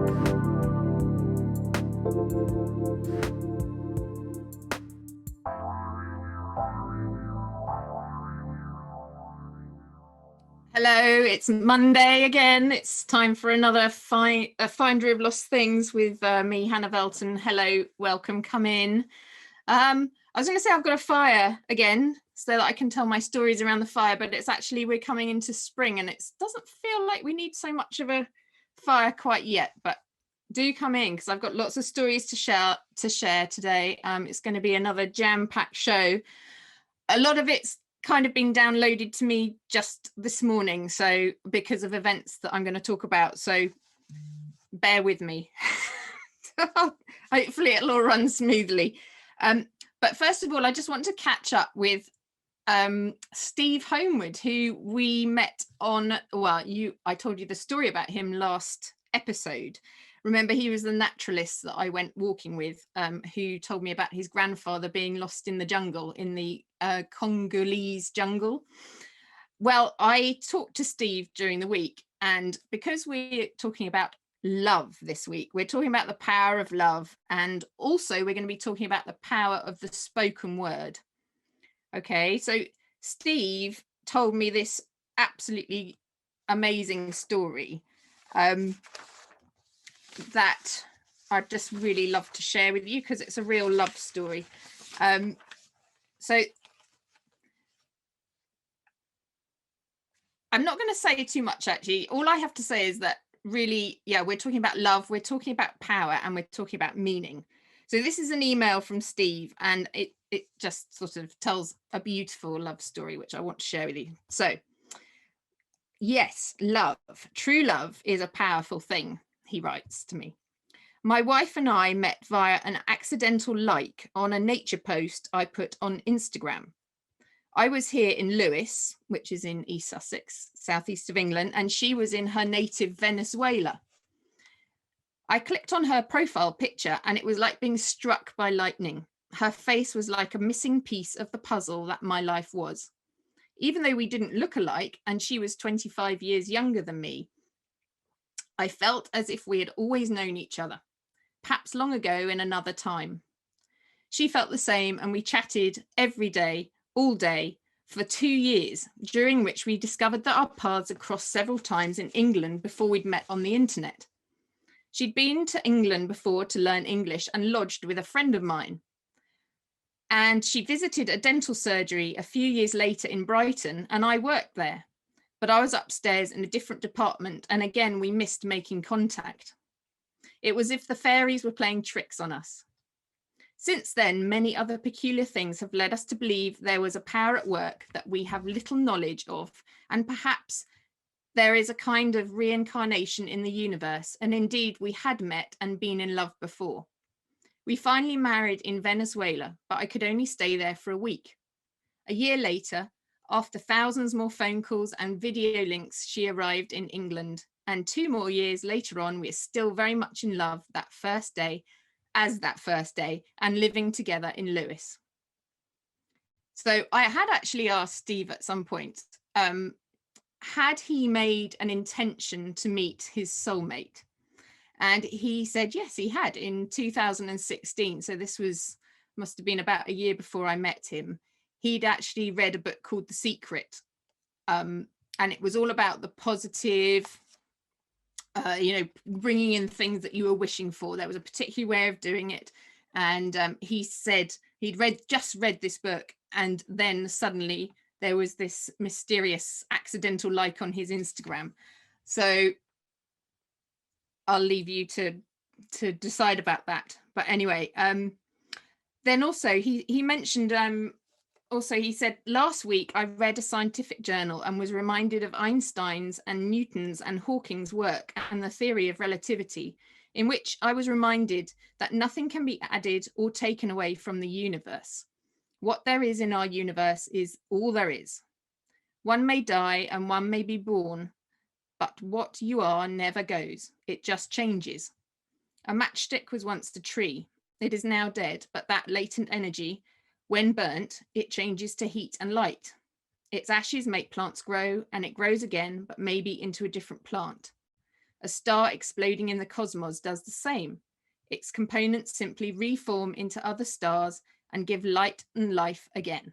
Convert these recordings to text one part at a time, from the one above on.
Hello, it's Monday again. It's time for another Finder of Lost Things with me, Hannah Velton. Hello, welcome, come in. I was going to say I've got a fire again so that I can tell my stories around the fire, but it's actually, we're coming into spring and it doesn't feel like we need so much of a fire quite yet, but do come in because I've got lots of stories to share today. It's going to be another jam-packed show. A lot of it's kind of been downloaded to me just this morning, so because of events that I'm going to talk about, so bear with me. Hopefully it'll all run smoothly. But first of all, I just want to catch up with Steve Homewood, who we met on, well, I told you the story about him last episode. Remember, he was the naturalist that I went walking with, who told me about his grandfather being lost in the jungle, in the Congolese jungle. Well, I talked to Steve during the week, and because we're talking about love this week, we're talking about the power of love, and also we're going to be talking about the power of the spoken word. Okay, so Steve told me this absolutely amazing story that I'd just really love to share with you because it's a real love story. So I'm not going to say too much, actually. All I have to say is that really, yeah, we're talking about love, we're talking about power, and we're talking about meaning. So this is an email from Steve, and it just sort of tells a beautiful love story, which I want to share with you. So, yes, love, true love is a powerful thing, he writes to me. My wife and I met via an accidental like on a nature post I put on Instagram. I was here in Lewes, which is in East Sussex, southeast of England, and she was in her native Venezuela. I clicked on her profile picture and it was like being struck by lightning. Her face was like a missing piece of the puzzle that my life was. Even though we didn't look alike and she was 25 years younger than me, I felt as if we had always known each other, perhaps long ago in another time. She felt the same and we chatted every day, all day, for 2 years, during which we discovered that our paths had crossed several times in England before we'd met on the internet. She'd been to England before to learn English and lodged with a friend of mine. And she visited a dental surgery a few years later in Brighton, and I worked there. But I was upstairs in a different department, and again, we missed making contact. It was as if the fairies were playing tricks on us. Since then, many other peculiar things have led us to believe there was a power at work that we have little knowledge of, and perhaps there is a kind of reincarnation in the universe, and indeed we had met and been in love before. We finally married in Venezuela, but I could only stay there for a week. A year later, after thousands more phone calls and video links, she arrived in England, and 2 more years later on, we're still very much in love that first day, and living together in Lewes. So I had actually asked Steve at some point, had he made an intention to meet his soulmate? And he said, yes, he had in 2016. So this must have been about a year before I met him. He'd actually read a book called The Secret. And it was all about the positive, bringing in things that you were wishing for. There was a particular way of doing it. And he said he'd just read this book, and then suddenly there was this mysterious accidental like on his Instagram. So I'll leave you to decide about that. But anyway, then also he mentioned, also he said, last week I read a scientific journal and was reminded of Einstein's and Newton's and Hawking's work and the theory of relativity, in which I was reminded that nothing can be added or taken away from the universe. What there is in our universe is all there is. One may die and one may be born, but what you are never goes. It just changes. A matchstick was once a tree. It is now dead, but that latent energy, when burnt, it changes to heat and light. Its ashes make plants grow, and it grows again, but maybe into a different plant. A star exploding in the cosmos does the same. Its components simply reform into other stars and give light and life again.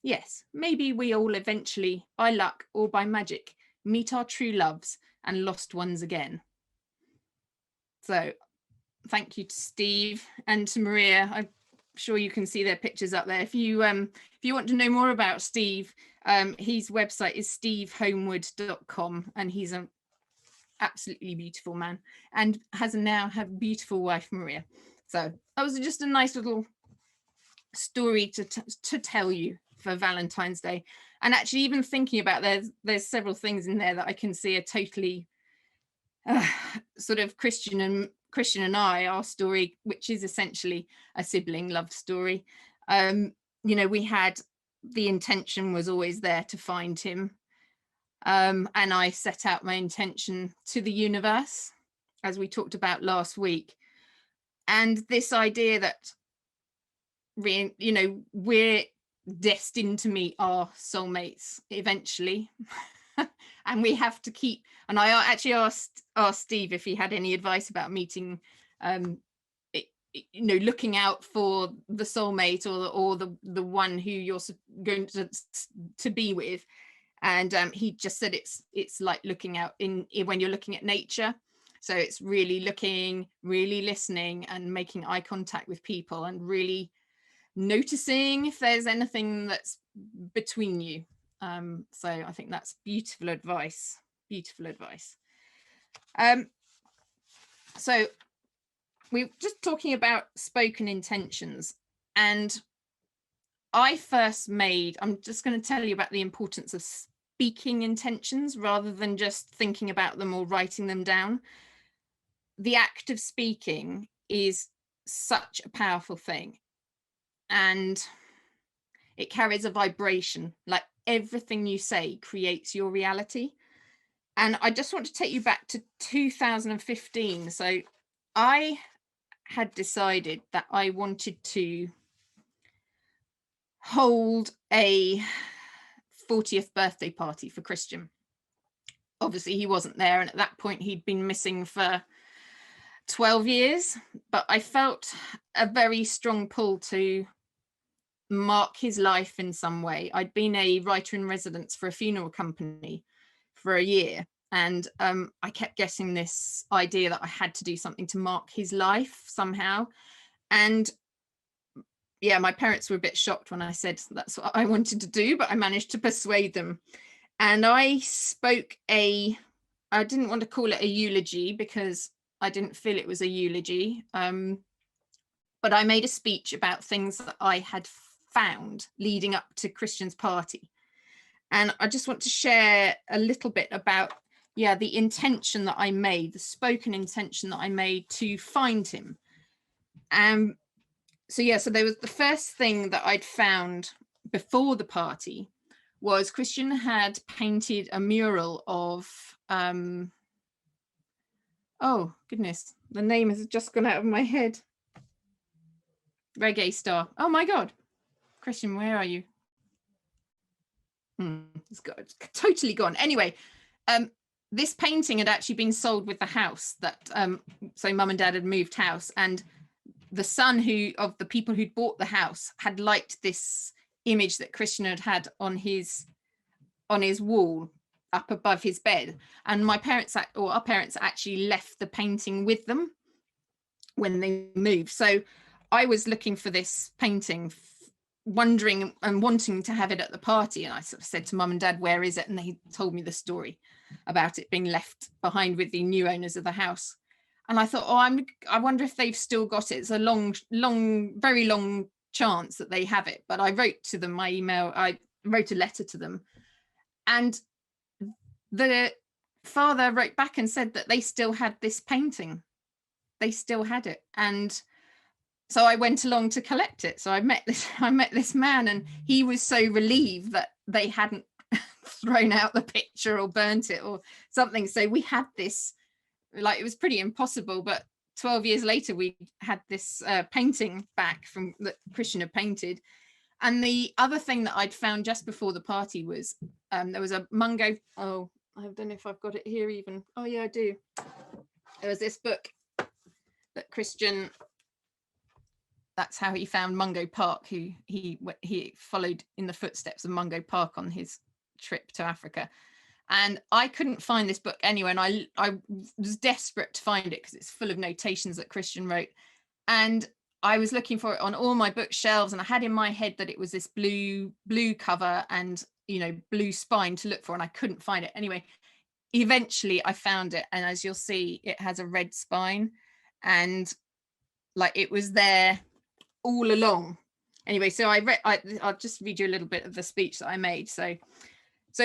Yes, maybe we all eventually, by luck or by magic, meet our true loves and lost ones again. So thank you to Steve and to Maria. I'm sure you can see their pictures up there. If you want to know more about Steve, his website is stevehomewood.com, and he's an absolutely beautiful man and has now have a beautiful wife, Maria. So that was just a nice little story to tell you for Valentine's Day. And actually, even thinking about there's several things in there that I can see are totally sort of Christian and I, our story, which is essentially a sibling love story. We had the intention was always there to find him, and I set out my intention to the universe, as we talked about last week, and this idea that we're destined to meet our soulmates eventually. And we have to keep, and I actually asked Steve if he had any advice about meeting, looking out for the soulmate or the one who you're going to be with. And he just said it's like looking out when you're looking at nature. So it's really looking, really listening and making eye contact with people and really noticing if there's anything that's between you. So I think that's beautiful advice. So we're just talking about spoken intentions, and I'm just going to tell you about the importance of speaking intentions rather than just thinking about them or writing them down. The act of speaking is such a powerful thing, and it carries a vibration. Like everything you say creates your reality. And I just want to take you back to 2015. So I had decided that I wanted to hold a 40th birthday party for Christian. Obviously he wasn't there, and at that point he'd been missing for 12 years, but I felt a very strong pull to mark his life in some way. I'd been a writer in residence for a funeral company for a year, and I kept getting this idea that I had to do something to mark his life somehow. And yeah, my parents were a bit shocked when I said that's what I wanted to do, but I managed to persuade them. And I didn't want to call it a eulogy because I didn't feel it was a eulogy, but I made a speech about things that I had found leading up to Christian's party. And I just want to share a little bit about, the intention that I made, the spoken intention that I made to find him. So there was the first thing that I'd found before the party was Christian had painted a mural of, oh goodness, the name has just gone out of my head. Reggae star. Oh my God. Christian, where are you? It's totally gone. Anyway, this painting had actually been sold with the house that, so mum and dad had moved house, and the son of the people who'd bought the house had liked this image that Christian had on his wall up above his bed. And our parents actually left the painting with them when they moved. So I was looking for this painting, wondering and wanting to have it at the party, and I sort of said to mum and dad, where is it? And they told me the story about it being left behind with the new owners of the house. And I thought, I wonder if they've still got it. It's a very long chance that they have it. But I wrote to them I wrote a letter to them, and the father wrote back and said that they still had this painting. They still had it. And so I went along to collect it. So I met this man, and he was so relieved that they hadn't thrown out the picture or burnt it or something. So we had this, like, it was pretty impossible, but 12 years later we had this painting back from that Christian had painted. And the other thing that I'd found just before the party was there was a mungo, I don't know if I've got it here even. Oh yeah, I do. There was this book that Christian, that's how he found Mungo Park, who he followed in the footsteps of Mungo Park on his trip to Africa. And I couldn't find this book anywhere, and I was desperate to find it because it's full of notations that Christian wrote. And I was looking for it on all my bookshelves, and I had in my head that it was this blue cover and, you know, blue spine to look for, and I couldn't find it. Anyway, eventually I found it, and as you'll see, it has a red spine, and like it was there all along. Anyway, so I'll just read you a little bit of the speech that I made. So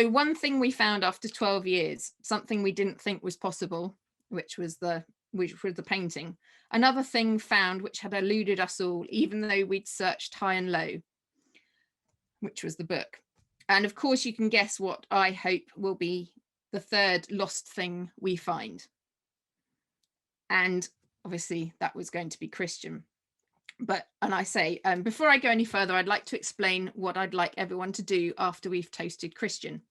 one thing we found after 12 years, something we didn't think was possible, which was the painting. Another thing found which had eluded us all, even though we'd searched high and low, which was the book. And of course, you can guess what I hope will be the third lost thing we find. And obviously that was going to be Christian. And I say, before I go any further, I'd like to explain what I'd like everyone to do after we've toasted Christian.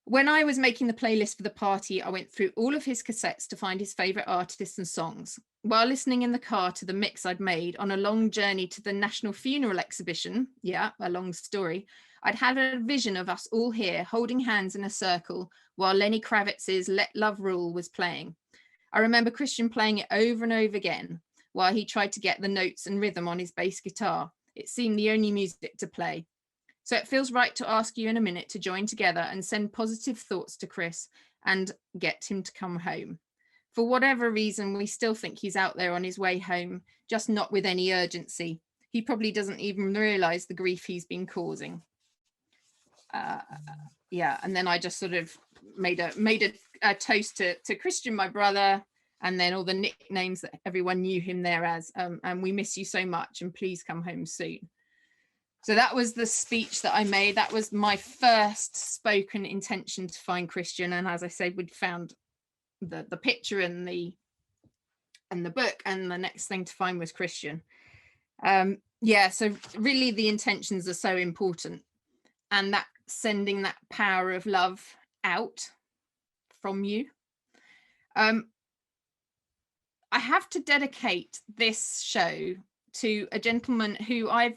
When I was making the playlist for the party, I went through all of his cassettes to find his favourite artists and songs. While listening in the car to the mix I'd made on a long journey to the National Funeral Exhibition, yeah, a long story, I'd had a vision of us all here holding hands in a circle while Lenny Kravitz's Let Love Rule was playing. I remember Christian playing it over and over again while he tried to get the notes and rhythm on his bass guitar. It seemed the only music to play. So it feels right to ask you in a minute to join together and send positive thoughts to Chris and get him to come home. For whatever reason, we still think he's out there on his way home, just not with any urgency. He probably doesn't even realise the grief he's been causing. Yeah, and then I just sort of made a toast to Christian, my brother, and then all the nicknames that everyone knew him there as, and we miss you so much, and please come home soon. So that was the speech that I made. That was my first spoken intention to find Christian. And as I said, we'd found the picture and the book, and the next thing to find was Christian. Yeah, so really the intentions are so important, and that sending that power of love out from you. I have to dedicate this show to a gentleman who I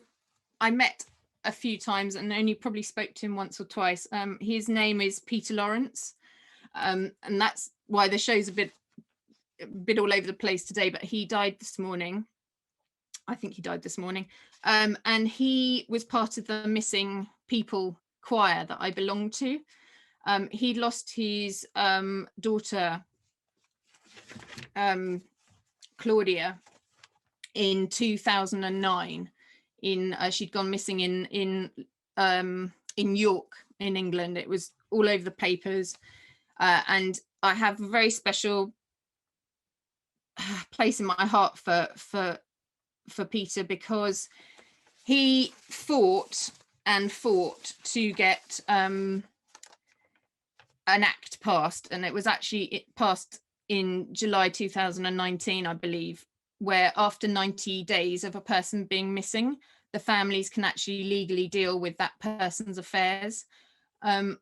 met a few times and only probably spoke to him once or twice. His name is Peter Lawrence, and that's why the show's a bit all over the place today, but he died this morning. I think he died this morning. And he was part of the missing people choir that I belonged to. He'd lost his daughter, Claudia, in 2009. She'd gone missing in York in England. It was all over the papers, and I have a very special place in my heart for Peter, because he fought to get an act passed, and it passed in July 2019, I believe, where after 90 days of a person being missing, the families can actually legally deal with that person's affairs. And,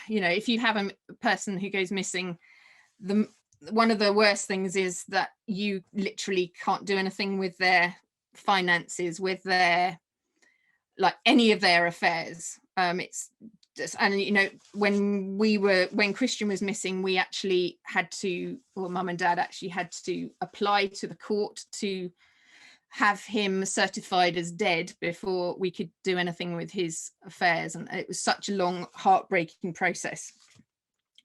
you know, if you have a person who goes missing, one of the worst things is that you literally can't do anything with their finances, with their, like, any of their affairs. It's just, and you know, when Christian was missing, we actually had to, or mum and dad actually had to apply to the court to have him certified as dead before we could do anything with his affairs, and it was such a long, heartbreaking process.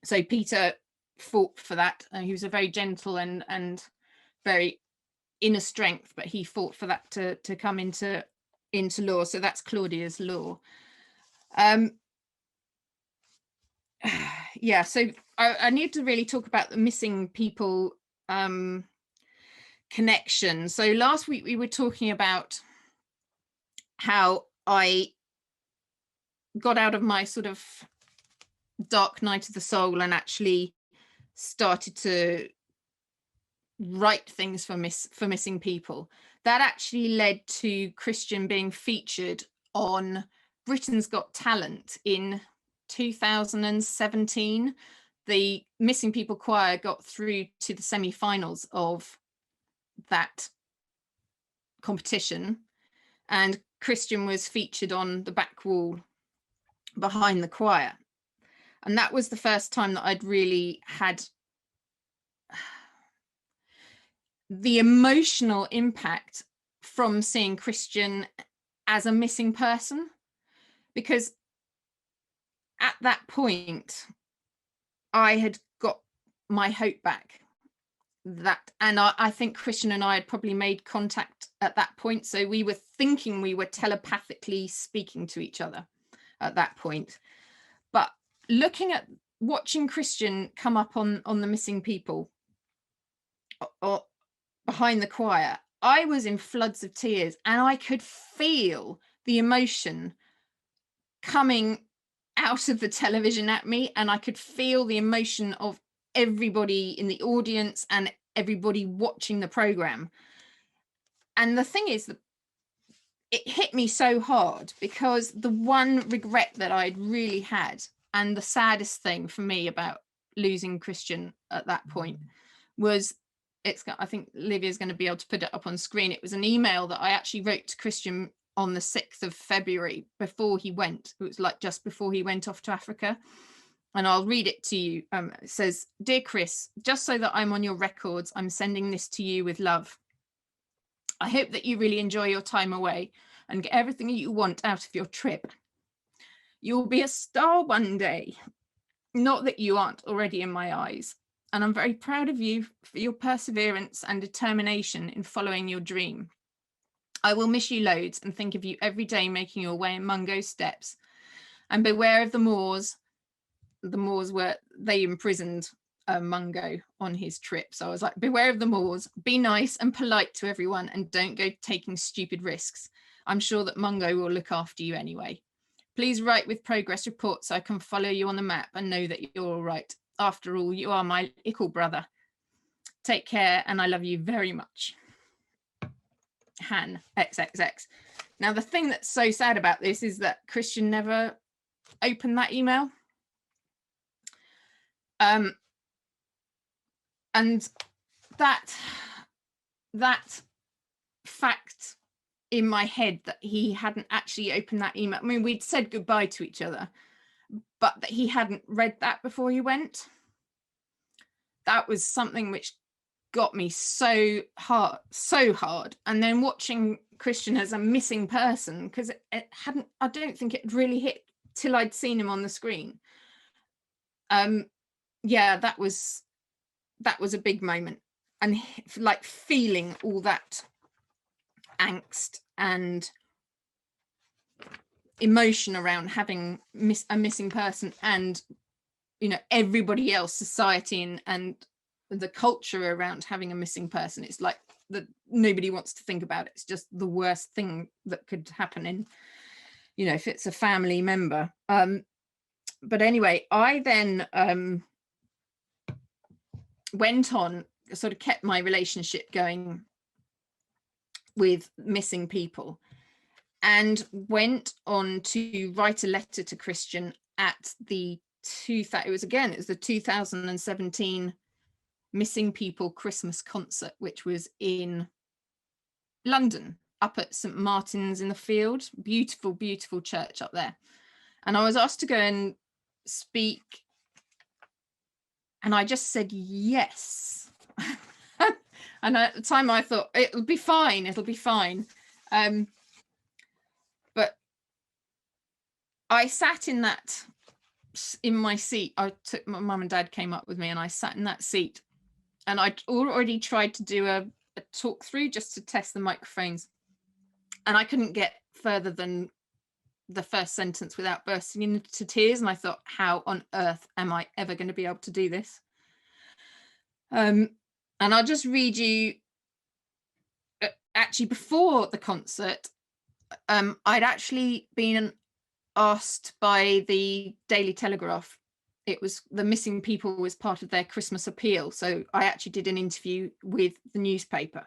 So Peter fought for that, and he was a very gentle and very inner strength, but he fought for that to come into law. So that's Claudia's law. Yeah, so I need to really talk about the missing people connection. So last week we were talking about how I got out of my sort of dark night of the soul and actually started to write things for missing people. That actually led to Christian being featured on Britain's Got Talent in 2017, the Missing People Choir got through to the semi-finals of that competition, and Christian was featured on the back wall behind the choir. And that was the first time that I'd really had the emotional impact from seeing Christian as a missing person, because at that point I had got my hope back. And I think Christian and I had probably made contact at that point, so we were thinking we were telepathically speaking to each other at that point. But watching Christian come up on the Missing People or behind the choir, I was in floods of tears, and I could feel the emotion coming out of the television at me, and I could feel the emotion of everybody in the audience and everybody watching the program. And the thing is that it hit me so hard, because the one regret that I'd really had, and the saddest thing for me about losing Christian at that point, was I think Livia's going to be able to put it up on screen. It was an email that I actually wrote to Christian on the 6th of February before he went. It was like just before he went off to Africa. And I'll read it to you. It says, "Dear Chris, just so that I'm on your records, I'm sending this to you with love. I hope that you really enjoy your time away and get everything you want out of your trip. You'll be a star one day. Not that you aren't already in my eyes. And I'm very proud of you for your perseverance and determination in following your dream. I will miss you loads and think of you every day making your way in Mungo's steps. And beware of the Moors." The Moors they imprisoned Mungo on his trip. So I was like, beware of the Moors, be nice and polite to everyone, and don't go taking stupid risks. I'm sure that Mungo will look after you anyway. Please write with progress reports so I can follow you on the map and know that you're all right. After all, you are my ickle brother. Take care, and I love you very much. Han, XXX. Now, the thing that's so sad about this is that Christian never opened that email. And that fact in my head, that he hadn't actually opened that email. I mean, we'd said goodbye to each other, but that he hadn't read that before he went. That was something which got me so hard. And then watching Christian as a missing person, because it hadn't, I don't think it really hit till I'd seen him on the screen. Yeah, that was a big moment, and like feeling all that angst and emotion around having a missing person, and everybody else, society and the culture around having a missing person. It's like that nobody wants to think about it. It's just the worst thing that could happen in, if it's a family member. But anyway, I then went on, sort of kept my relationship going with Missing People, and went on to write a letter to Christian at the 2017 Missing People Christmas concert, which was in London, up at St Martin's in the Field. Beautiful, beautiful church up there. And I was asked to go and speak, and I just said yes. And at the time I thought it'll be fine. But I sat in my seat. My mum and dad came up with me, and I sat in that seat, and I'd already tried to do a talk through just to test the microphones, and I couldn't get further than the first sentence without bursting into tears. And I thought, how on earth am I ever going to be able to do this? And I'll just read you, actually before the concert, I'd actually been asked by the Daily Telegraph. It was the Missing People was part of their Christmas appeal. So I actually did an interview with the newspaper.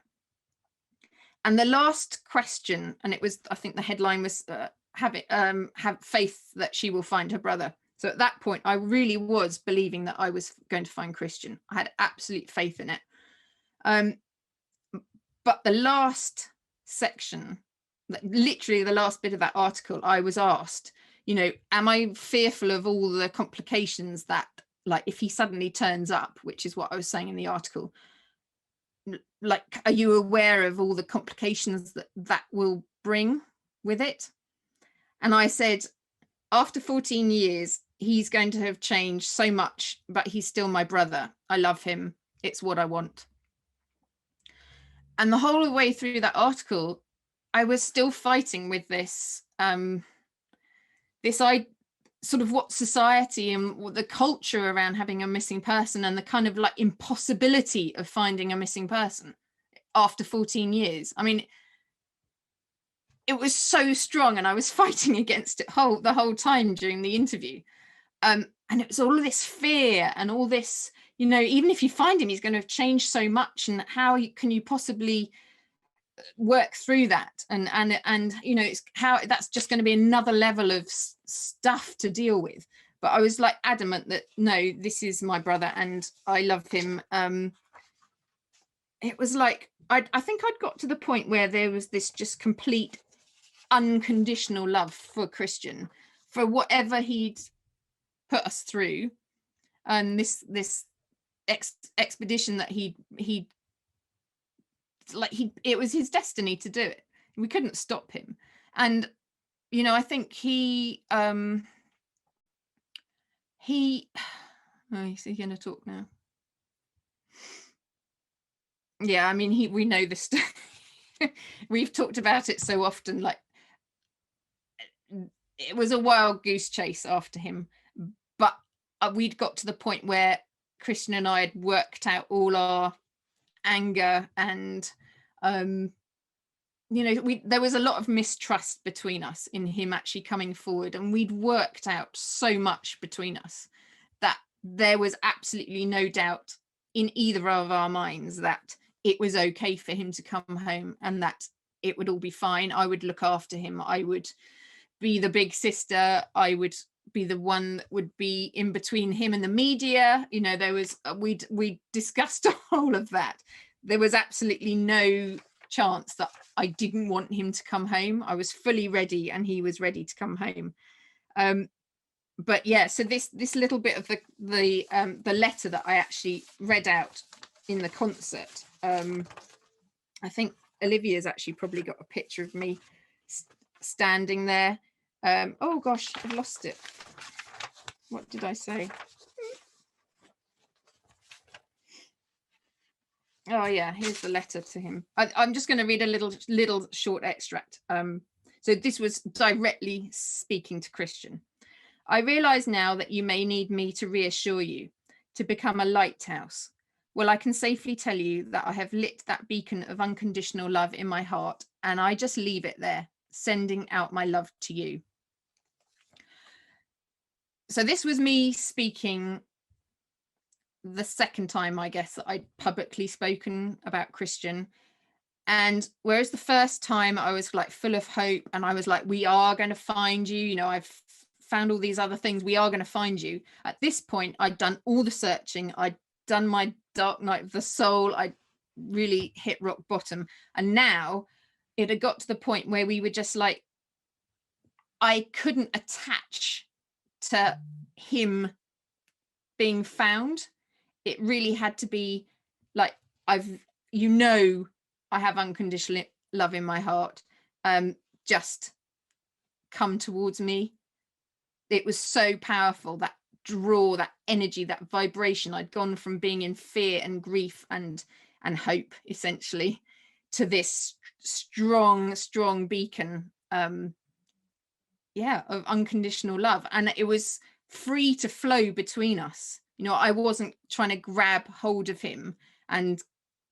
And the last question, and it was, I think the headline was, have faith that she will find her brother. So at that point, I really was believing that I was going to find Christian. I had absolute faith in it. But the last section, literally the last bit of that article, I was asked, you know, am I fearful of all the complications that, like, if he suddenly turns up, which is what I was saying in the article, like, are you aware of all the complications that will bring with it? And I said, after 14 years, he's going to have changed so much, but he's still my brother. I love him. It's what I want. And the whole way through that article, I was still fighting with this, I sort of what society and what the culture around having a missing person and the kind of like impossibility of finding a missing person after 14 years. I mean, it was so strong, and I was fighting against it the whole time during the interview. And it was all of this fear and all this, you know, even if you find him, he's going to have changed so much, and how can you possibly work through that? And you know, it's how that's just going to be another level of stuff to deal with. But I was like adamant that no, this is my brother and I love him. It was like I think I'd got to the point where there was this just complete unconditional love for Christian, for whatever he'd put us through, and this expedition that he it was his destiny to do it. We couldn't stop him. And you know, I think he oh, is he gonna talk now? Yeah, I mean, we know this. We've talked about it so often. Like, it was a wild goose chase after him, but we'd got to the point where Christian and I had worked out all our anger, and you know, there was a lot of mistrust between us in him actually coming forward, and we'd worked out so much between us that there was absolutely no doubt in either of our minds that it was okay for him to come home and that it would all be fine. I would look after him. I would be the big sister. I would be the one that would be in between him and the media. You know, there was, we discussed all of that. There was absolutely no chance that I didn't want him to come home. I was fully ready and he was ready to come home. But yeah, so this little bit of the letter that I actually read out in the concert, I think Olivia's actually probably got a picture of me standing there. Oh gosh, I've lost it. What did I say? Oh yeah, here's the letter to him. I'm just going to read a little short extract. So this was directly speaking to Christian. I realize now that you may need me to reassure you, to become a lighthouse. Well, I can safely tell you that I have lit that beacon of unconditional love in my heart, and I just leave it there, sending out my love to you. So this was me speaking the second time, I guess, that I'd publicly spoken about Christian. And whereas the first time I was like full of hope and I was like, we are going to find you, you know, I've found all these other things, we are going to find you. At this point, I'd done all the searching, I'd done my dark night of the soul, I really hit rock bottom. And now it had got to the point where we were just like, I couldn't attach to him being found. It really had to be like, you know, I have unconditional love in my heart. Just come towards me. It was so powerful, that draw, that energy, that vibration. I'd gone from being in fear and grief and hope, essentially, to this strong beacon, of unconditional love. And it was free to flow between us. You know, I wasn't trying to grab hold of him and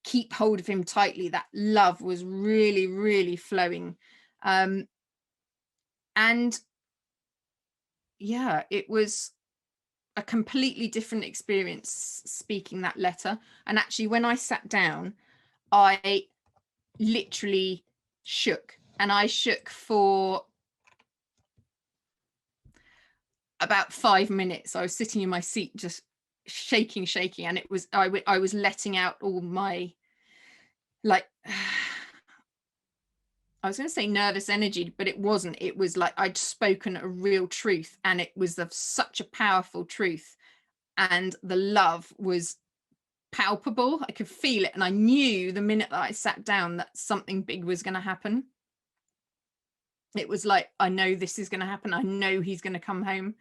keep hold of him tightly. That love was really, really flowing. And yeah, it was a completely different experience speaking that letter. And actually, when I sat down, I literally shook, and I shook for about 5 minutes, I was sitting in my seat just shaking, and it was I was letting out all my, like, I was going to say nervous energy, but it wasn't. It was like I'd spoken a real truth, and it was of such a powerful truth, and the love was palpable. I could feel it, and I knew the minute that I sat down that something big was going to happen. It was like, I know this is going to happen. I know he's going to come home.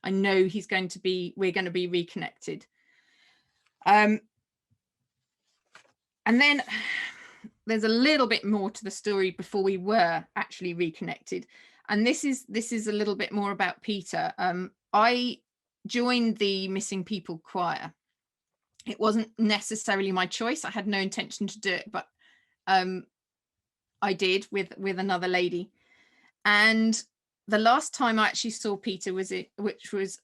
I know we're going to be reconnected. And then there's a little bit more to the story before we were actually reconnected. And this is a little bit more about Peter. I joined the Missing People choir. It wasn't necessarily my choice. I had no intention to do it, but I did with another lady. And the last time I actually saw Peter which was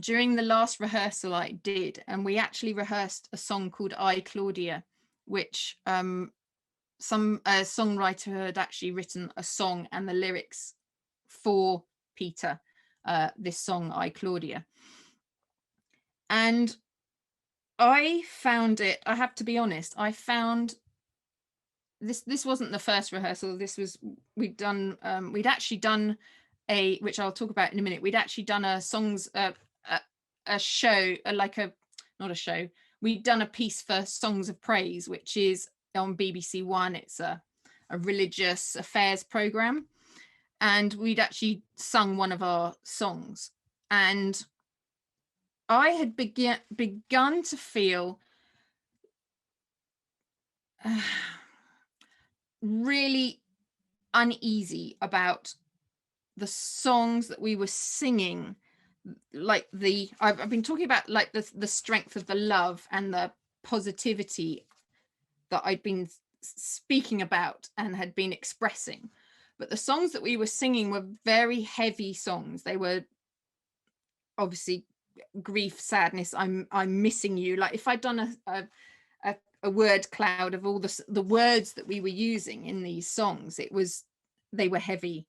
during the last rehearsal I did, and we actually rehearsed a song called I, Claudia, which some songwriter had actually written a song and the lyrics for Peter, this song, I, Claudia. And I found it, I have to be honest, I found this wasn't the first rehearsal. This was, we'd actually done a, which I'll talk about in a minute, we'd actually done a songs, a show, not a show, we'd done a piece for Songs of Praise, which is on BBC One. It's a religious affairs program, and we'd actually sung one of our songs, and I had begun to feel really uneasy about the songs that we were singing. Like I've been talking about, like, the strength of the love and the positivity that I'd been speaking about and had been expressing, but the songs that we were singing were very heavy songs. They were obviously grief, sadness, I'm missing you. Like, if I'd done a word cloud of all the words that we were using in these songs, they were heavy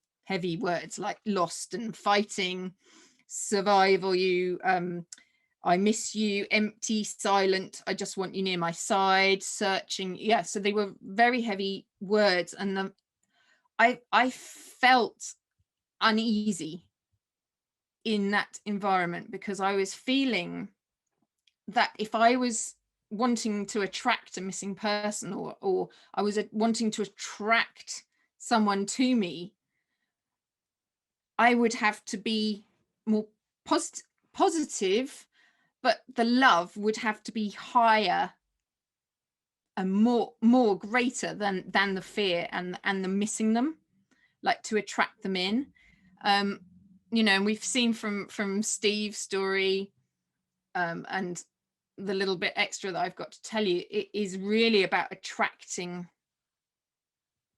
words, like lost and fighting, survival, you, I miss you, empty, silent, I just want you near my side, searching. Yeah, so they were very heavy words, and I felt uneasy in that environment, because I was feeling that if I was wanting to attract a missing person, or I was wanting to attract someone to me, I would have to be more positive, but the love would have to be higher and more greater than the fear and the missing them, like, to attract them in. You know, and we've seen from Steve's story, and the little bit extra that I've got to tell you, it is really about attracting,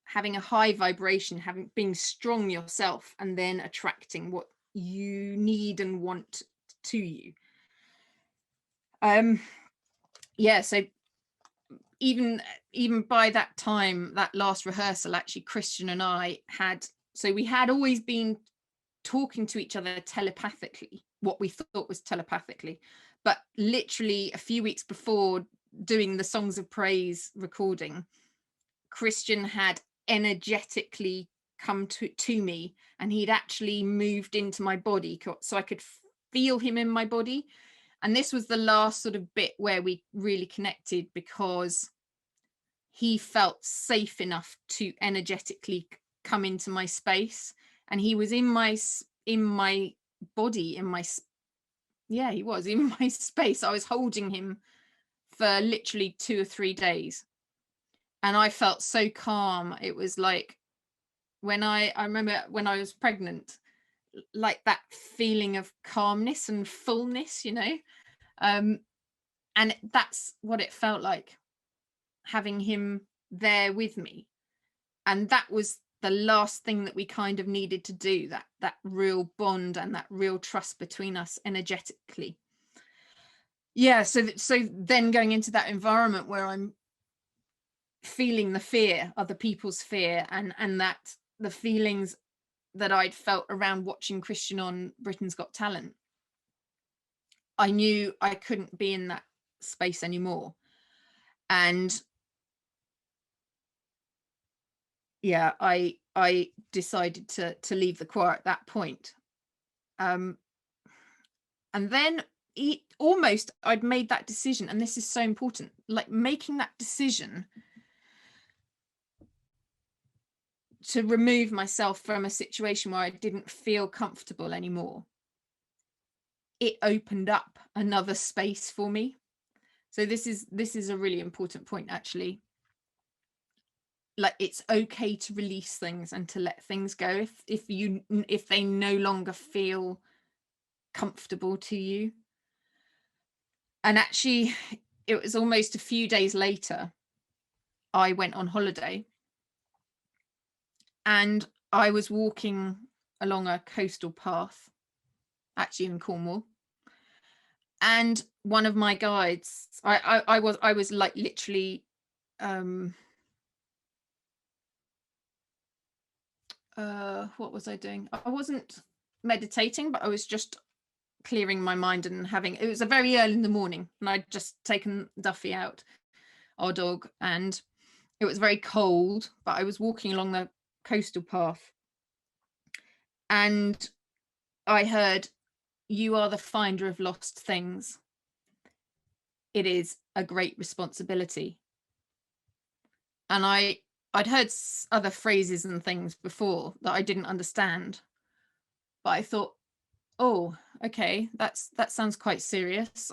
having a high vibration, being strong yourself, and then attracting what you need and want to you. Yeah, so even by that time, that last rehearsal, actually Christian and I we had always been talking to each other telepathically, what we thought was telepathically, but literally a few weeks before doing the Songs of Praise recording, Christian had energetically come to me, and he'd actually moved into my body, so I could feel him in my body. And this was the last sort of bit where we really connected, because he felt safe enough to energetically come into my space, and he was in my body, he was in my space. I was holding him for literally 2 or 3 days, and I felt so calm. It was like, when I remember when I was pregnant, like that feeling of calmness and fullness, you know, and that's what it felt like, having him there with me. And that was the last thing that we kind of needed to do, that real bond and that real trust between us energetically. Yeah, so then going into that environment where I'm feeling the fear, other people's fear, and that the feelings that I'd felt around watching Christian on Britain's Got Talent, I knew I couldn't be in that space anymore. And yeah, I decided to leave the choir at that point. And then almost I'd made that decision, and this is so important, like making that decision to remove myself from a situation where I didn't feel comfortable anymore. It opened up another space for me. So this is a really important point, actually. Like, it's okay to release things and to let things go if they no longer feel comfortable to you. And actually, it was almost a few days later, I went on holiday, and I was walking along a coastal path, actually in Cornwall, and one of my guides, I was like literally what was I doing? I wasn't meditating, but I was just clearing my mind and it was a very early in the morning, and I'd just taken Duffy out, our dog, and it was very cold, but I was walking along the coastal path, and I heard, "You are the finder of lost things. It is a great responsibility." And I'd heard other phrases and things before that I didn't understand, but I thought, oh, okay, that sounds quite serious.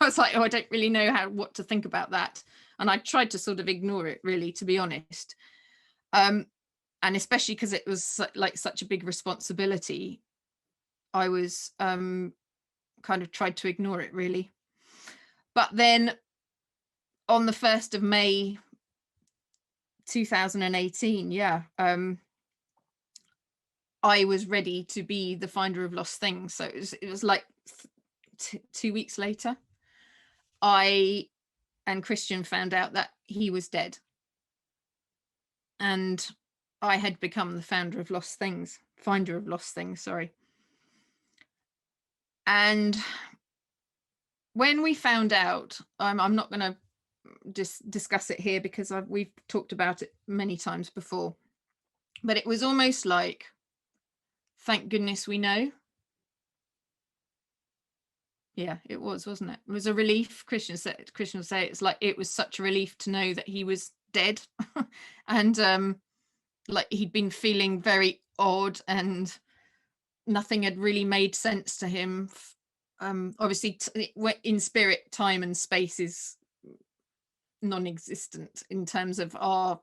I was like, oh, I don't really know what to think about that. And I tried to sort of ignore it, really, to be honest. And especially because it was like such a big responsibility, I was kind of tried to ignore it, really. But then on the 1st of May 2018, I was ready to be the finder of lost things. So it was like 2 weeks later, I and Christian found out that he was dead, and I had become the finder of lost things. Sorry. And when we found out, I'm not going to just discuss it here because we've talked about it many times before, but it was almost like, thank goodness we know. Yeah, it was, wasn't it? It was a relief. Christian will say it's like, it was such a relief to know that he was dead. And like, he'd been feeling very odd and nothing had really made sense to him. Obviously in spirit, time and space is non-existent in terms of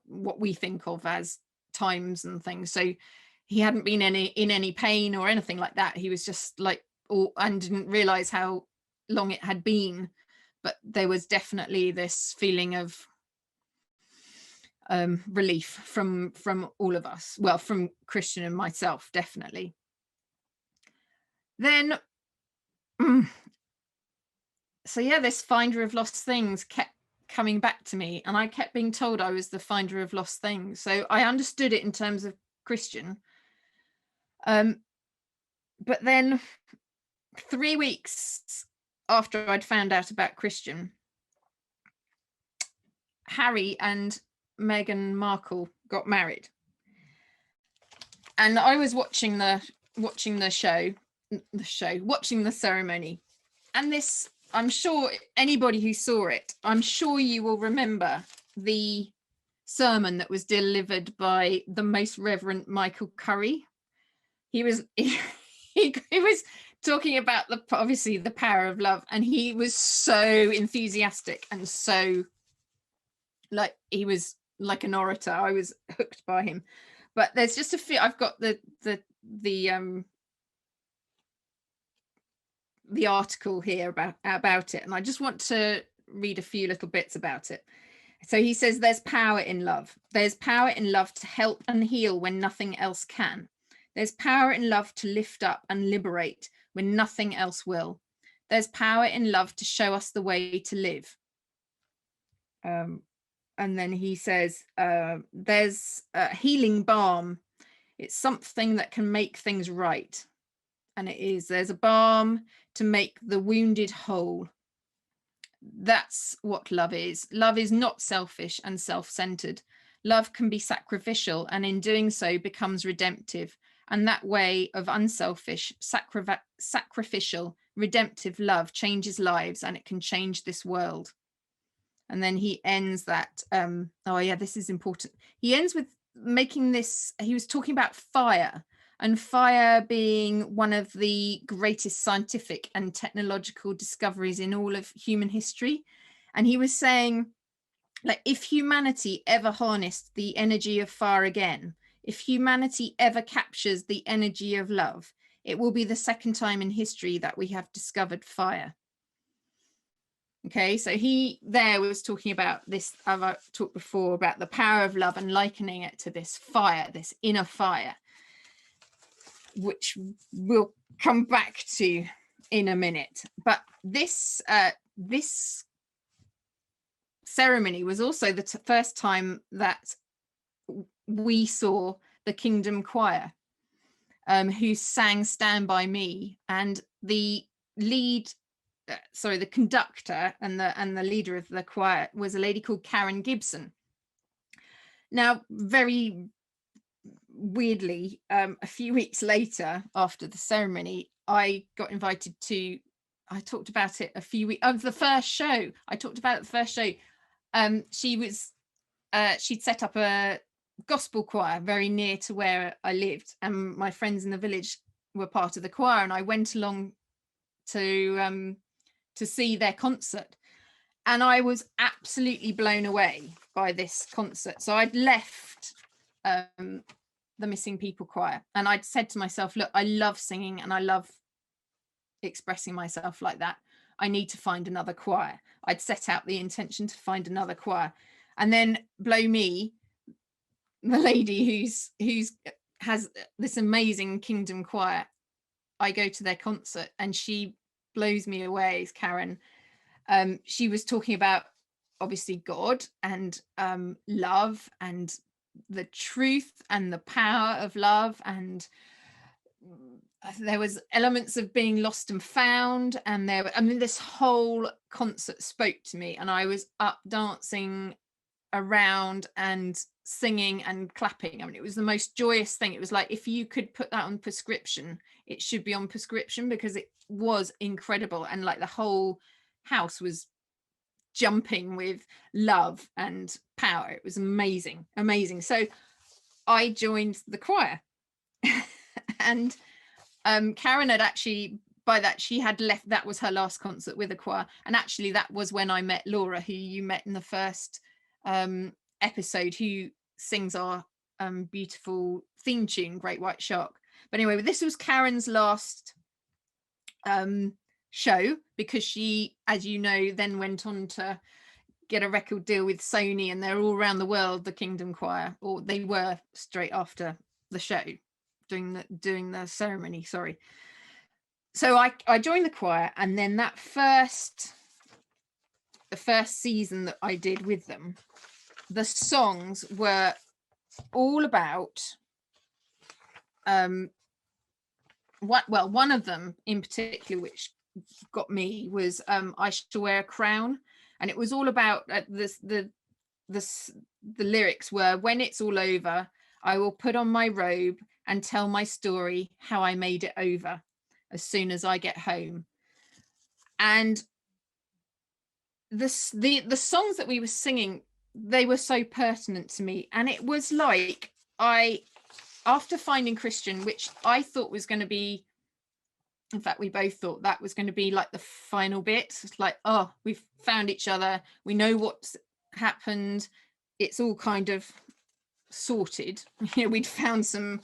what we think of as times and things. So he hadn't been in any pain or anything like that. He was just like, and didn't realize how long it had been, but there was definitely this feeling of relief from all of us, well, from Christian and myself, definitely. Then so yeah, this finder of lost things kept coming back to me, and I kept being told I was the finder of lost things. So I understood it in terms of Christian, but then 3 weeks after I'd found out about Christian, Harry and Meghan Markle got married, and I was watching the ceremony, and this, I'm sure anybody who saw it, I'm sure you will remember the sermon that was delivered by the Most Reverend Michael Curry. He was talking about obviously the power of love, and he was so enthusiastic and so, like, he was like an orator. I was hooked by him. But there's just a few. I've got the article here about it, and I just want to read a few little bits about it. So he says, there's power in love. There's power in love to help and heal when nothing else can. There's power in love to lift up and liberate when nothing else will. There's power in love to show us the way to live. And then he says, there's a healing balm It's something that can make things right. And it is, there's a balm to make the wounded whole. That's what love is. Love is not selfish and self-centered. Love can be sacrificial, and in doing so becomes redemptive. And that way of unselfish, sacrificial, redemptive love changes lives, and it can change this world. And then he ends that, oh yeah, this is important. He ends with making this, he was talking about fire, and fire being one of the greatest scientific and technological discoveries in all of human history. And he was saying, like, if humanity ever harnessed the energy of fire again, if humanity ever captures the energy of love, it will be the second time in history that we have discovered fire. Okay, so he there was talking about this, I've talked before about the power of love and likening it to this fire, this inner fire, which we'll come back to in a minute. But this this ceremony was also the first time that we saw the Kingdom Choir, who sang Stand By Me, and the lead the conductor and the leader of the choir was a lady called Karen Gibson. Now, very weirdly, a few weeks later after the ceremony, I got invited to, I talked about it a few weeks of the first show. I talked about it the first show. She'd set up a gospel choir very near to where I lived, and my friends in the village were part of the choir, and I went along to see their concert, and I was absolutely blown away by this concert. So I'd left the Missing People Choir, and I'd said to myself, look, I love singing and I love expressing myself like that. I need to find another choir. I'd set out the intention to find another choir, and then blow me, the lady who's has this amazing Kingdom Choir, I go to their concert and she blows me away, Karen. She was talking about obviously God and love and the truth and the power of love, and there was elements of being lost and found, and this whole concert spoke to me, and I was up dancing around and singing and clapping. I mean, it was the most joyous thing. It was like, if you could put that on prescription, it should be on prescription, because it was incredible, and like the whole house was jumping with love and power. It was amazing. So I joined the choir and Karen had actually, by that, she had left. That was her last concert with the choir, and actually that was when I met Laura, who you met in the first episode, who sings our beautiful theme tune, Great White Shark. But anyway, this was Karen's last show, because she, as you know, then went on to get a record deal with Sony, and they're all around the world, the Kingdom Choir, or they were straight after the show, doing the ceremony, sorry. So I joined the choir, and then the first season that I did with them, the songs were all about one of them in particular, which got me, was I Shall Wear a Crown, and it was all about the lyrics were, when it's all over, I will put on my robe and tell my story, how I made it over, as soon as I get home. And the songs that we were singing, they were so pertinent to me. And it was like, after finding Christian, which I thought was going to be, in fact, we both thought that was going to be like the final bit. It's like, oh, we've found each other. We know what's happened. It's all kind of sorted. You know, we'd found some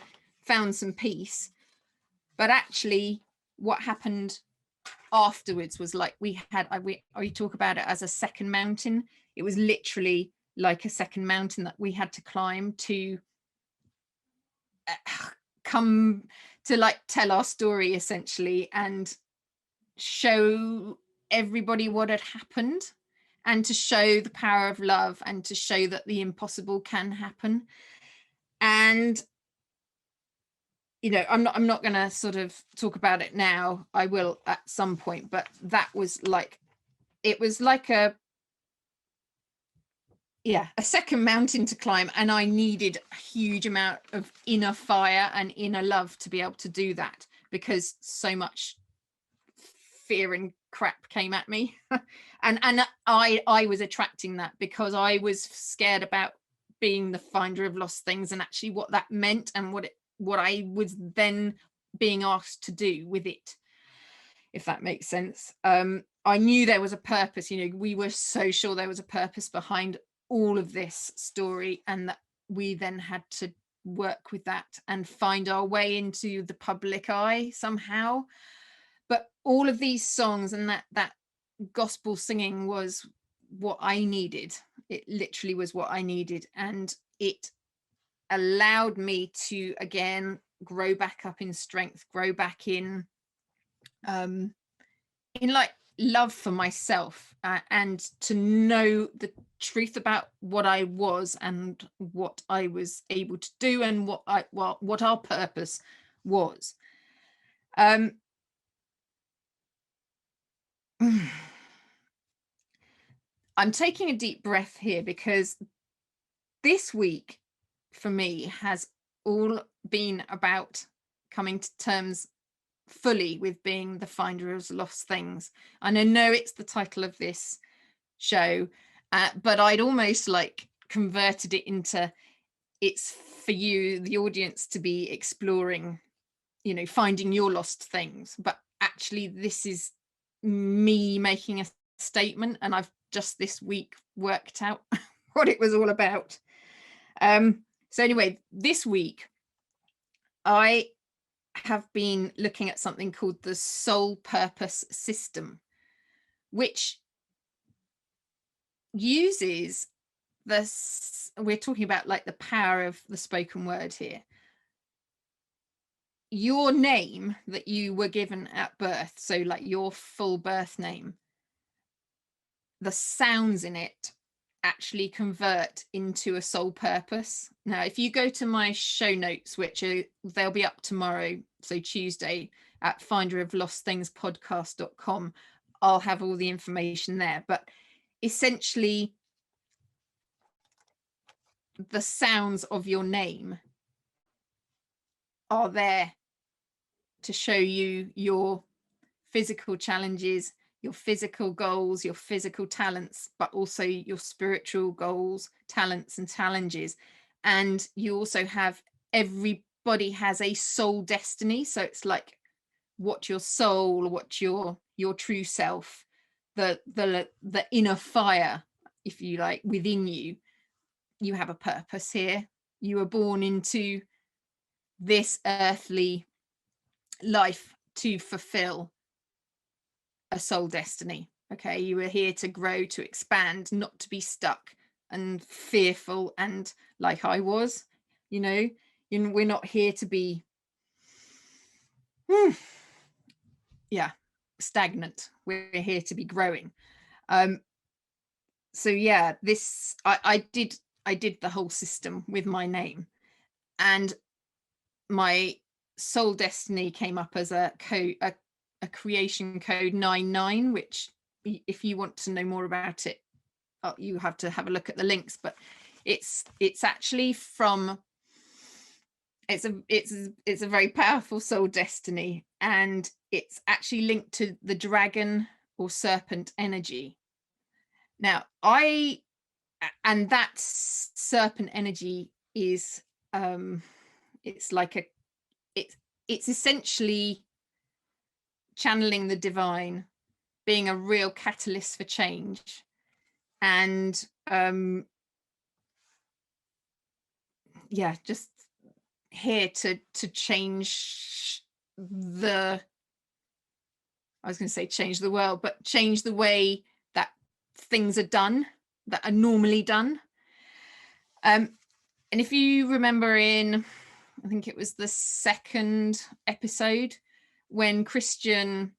peace. But actually, what happened afterwards was like, we talk about it as a second mountain. It was literally like a second mountain that we had to climb to come to, like, tell our story essentially, and show everybody what had happened, and to show the power of love, and to show that the impossible can happen. And you know, I'm not going to sort of talk about it now. I will at some point, but that was like, it was like a second mountain to climb, and I needed a huge amount of inner fire and inner love to be able to do that, because so much fear and crap came at me. and I was attracting that because I was scared about being the finder of lost things, and actually what that meant, and what I was then being asked to do with it, if that makes sense. I knew there was a purpose. You know, we were so sure there was a purpose behind all of this story, and that we then had to work with that and find our way into the public eye somehow. But all of these songs and that gospel singing was what I needed. It literally was what I needed, and it allowed me to again grow back up in strength, grow back in like love for myself, and to know the truth about what I was and what I was able to do, and what our purpose was. I'm taking a deep breath here, because this week for me has all been about coming to terms fully with being the finder of lost things. And I know it's the title of this show, but I'd almost like converted it into, it's for you, the audience, to be exploring, you know, finding your lost things. But actually this is me making a statement, and I've just this week worked out what it was all about. So anyway, this week I have been looking at something called the soul purpose system, which uses this, we're talking about like the power of the spoken word here. Your name that you were given at birth, so like your full birth name, the sounds in it actually convert into a soul purpose. Now, if you go to my show notes, which they'll be up tomorrow, so Tuesday, at finderoflostthingspodcast.com, I'll have all the information there. But essentially, the sounds of your name are there to show you your physical challenges, your physical goals, your physical talents, but also your spiritual goals, talents, and challenges. And you also have, everybody has a soul destiny. So it's like what your soul, what your true self, the inner fire, if you like, within you. You have a purpose here. You were born into this earthly life to fulfill a soul destiny. Okay, you were here to grow, to expand, not to be stuck and fearful, and like I was, you know, we're not here to be stagnant. We're here to be growing. So yeah, this I did the whole system with my name, and my soul destiny came up as a code, a creation code 99, which if you want to know more about it, you have to have a look at the links. But it's actually from, it's a very powerful soul destiny, and it's actually linked to the dragon or serpent energy. Now and that serpent energy is it's like it's essentially channeling the divine, being a real catalyst for change, and just here to change the, I was going to say change the world, but change the way that things are done, that are normally done. And if you remember in, I think it was the second episode, when Christian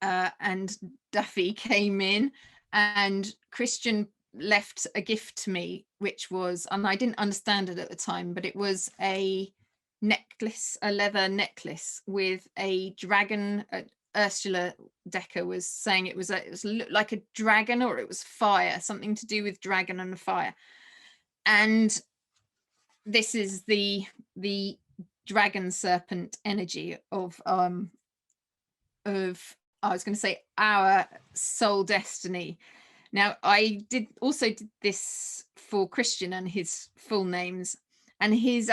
and Duffy came in, and Christian left a gift to me, which was, and I didn't understand it at the time, but it was a necklace, a leather necklace with a dragon. Ursula Decker was saying it was looked like a dragon, or it was fire, something to do with dragon and fire. And this is the dragon serpent energy of I was going to say our soul destiny. Now, I did this for Christian and his full names, and his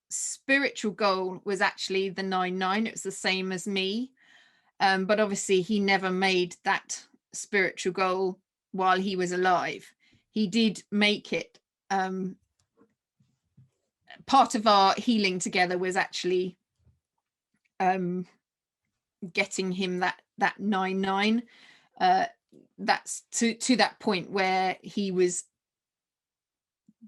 spiritual goal was actually the 9-9. It was the same as me, but obviously he never made that spiritual goal while he was alive. He did make it. Part of our healing together was actually getting him that 9-9. That's to that point where he was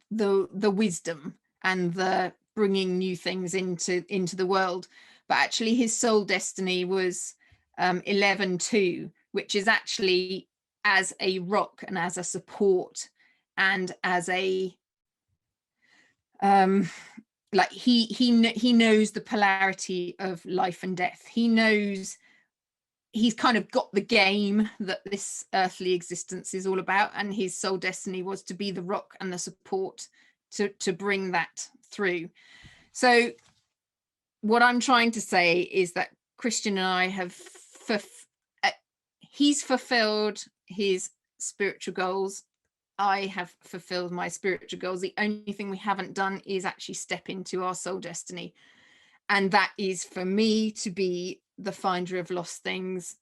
the wisdom and the bringing new things into the world. But actually his soul destiny was 11-2, which is actually as a rock and as a support and as a like he knows the polarity of life and death. He knows, he's kind of got the game that this earthly existence is all about, and his soul destiny was to be the rock and the support to bring that through. So what I'm trying to say is that Christian and I have he's fulfilled his spiritual goals. I have fulfilled my spiritual goals. The only thing we haven't done is actually step into our soul destiny. And that is for me to be the finder of lost things,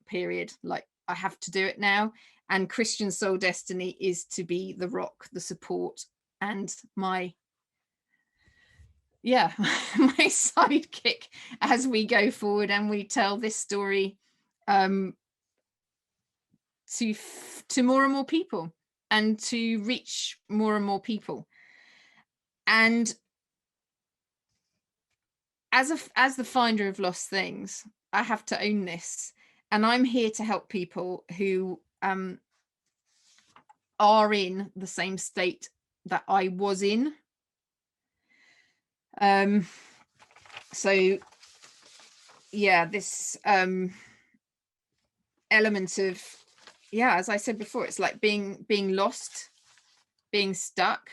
period. Like, I have to do it now. And Christian's soul destiny is to be the rock, the support, and my sidekick as we go forward and we tell this story to more and more people, and to reach more and more people. And as the finder of lost things, I have to own this, and I'm here to help people who are in the same state that I was in. So yeah, this element of, yeah, as I said before, it's like being lost, being stuck,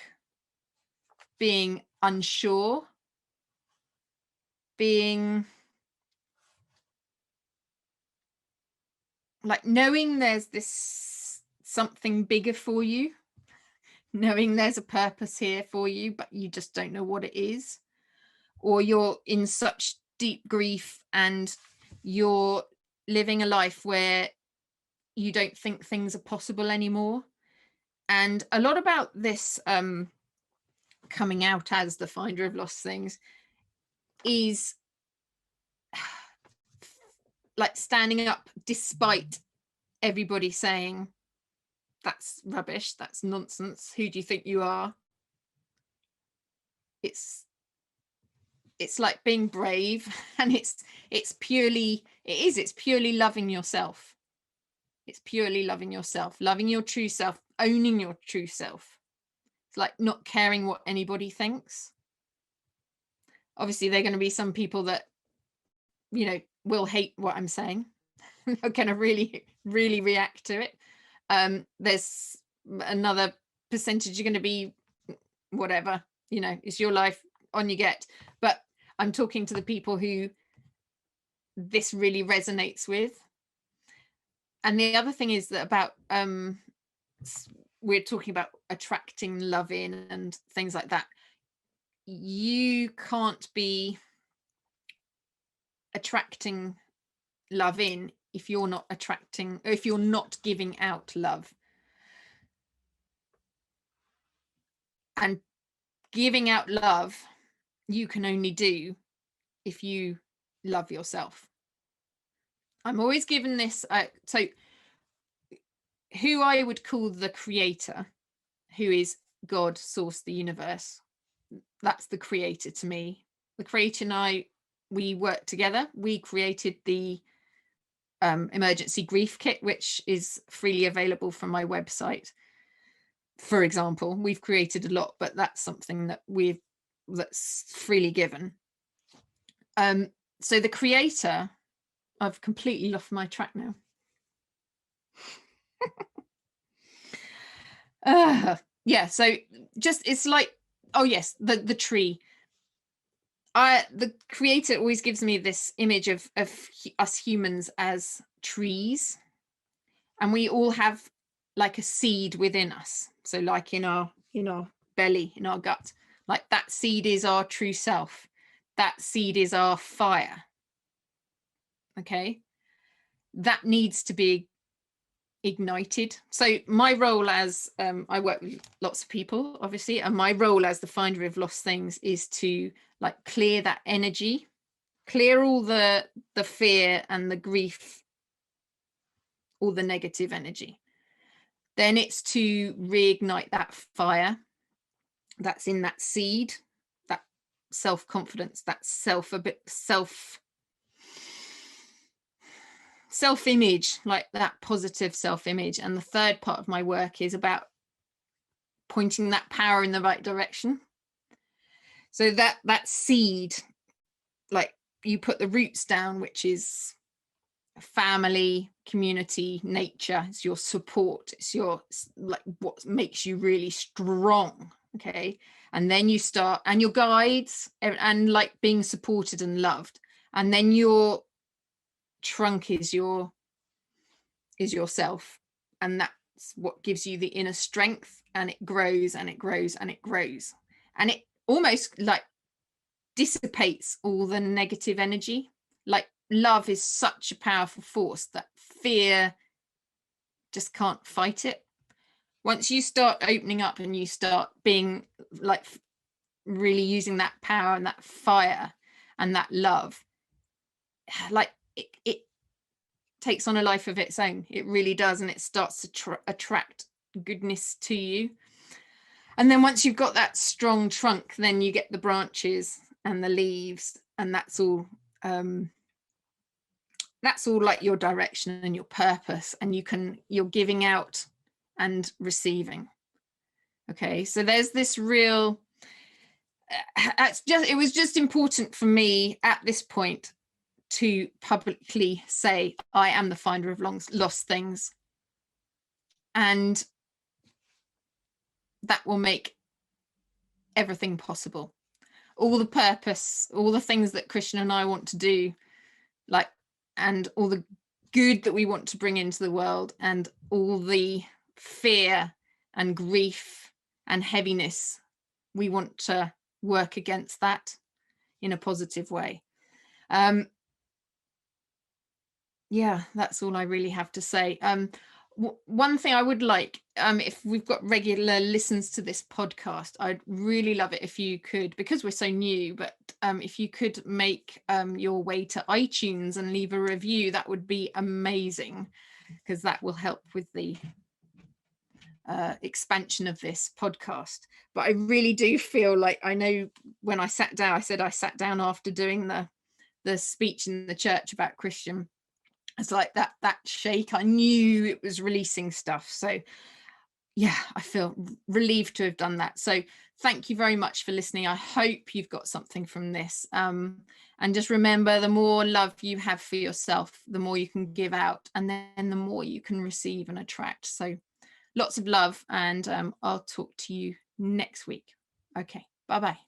being unsure, being like knowing there's this something bigger for you, knowing there's a purpose here for you, but you just don't know what it is. Or you're in such deep grief and you're living a life where you don't think things are possible anymore. And a lot about this coming out as the finder of lost things is like standing up despite everybody saying, that's rubbish, that's nonsense, who do you think you are? It's like being brave, and it's purely loving yourself. It's purely loving yourself, loving your true self, owning your true self. It's like not caring what anybody thinks. Obviously, there are going to be some people that, you know, will hate what I'm saying. They're going to really, really react to it. There's another percentage you're going to be whatever, you know, it's your life, on you get. But I'm talking to the people who this really resonates with. And the other thing is that about we're talking about attracting love in and things like that. You can't be attracting love in if you're not attracting, if you're not giving out love. And giving out love you can only do if you love yourself. I'm always given this, so who I would call the creator, who is God, source, the universe, that's the creator to me. The creator and I, we work together. We created the emergency grief kit, which is freely available from my website. for example. We've created a lot, but that's something that that's freely given. So the creator, I've completely lost my track now. Yeah, so just, it's like, oh yes, the tree. The creator always gives me this image of us humans as trees, and we all have like a seed within us. So like in our belly, in our gut, like that seed is our true self. That seed is our fire. Okay, that needs to be ignited. So my role as I work with lots of people, obviously, and my role as the finder of lost things is to like clear that energy, clear all the fear and the grief, all the negative energy. Then it's to reignite that fire that's in that seed, that self-confidence, that self-image, like that positive self-image. And the third part of my work is about pointing that power in the right direction. So that seed, like you put the roots down, which is family, community, nature. It's your support. It's your, like, what makes you really strong. Okay. And then you start, and your guides, and like being supported and loved. And then your trunk is yourself. And that's what gives you the inner strength, and it grows and it grows and it grows. And it almost like dissipates all the negative energy. Like love is such a powerful force that fear just can't fight it. Once you start opening up and you start being like really using that power and that fire and that love, like it takes on a life of its own. It really does. And it starts to attract goodness to you. And then once you've got that strong trunk, then you get the branches and the leaves, and that's all like your direction and your purpose, and you're giving out and receiving. Okay, so there's this real, it was just important for me at this point to publicly say I am the finder of lost things, and that will make everything possible. All the purpose, all the things that Christian and I want to do, like, and all the good that we want to bring into the world, and all the fear and grief and heaviness, we want to work against that in a positive way. Yeah, that's all I really have to say. One thing I would like, if we've got regular listens to this podcast, I'd really love it if you could, because we're so new, but if you could make your way to iTunes and leave a review, that would be amazing, because that will help with the expansion of this podcast. But I really do feel like, I know when I sat down, I said I sat down after doing the speech in the church about Christian. It's like that shake. I knew it was releasing stuff. So yeah, I feel relieved to have done that. So thank you very much for listening. I hope you've got something from this. And just remember, the more love you have for yourself, the more you can give out, and then the more you can receive and attract. So lots of love, and I'll talk to you next week. Okay, bye-bye.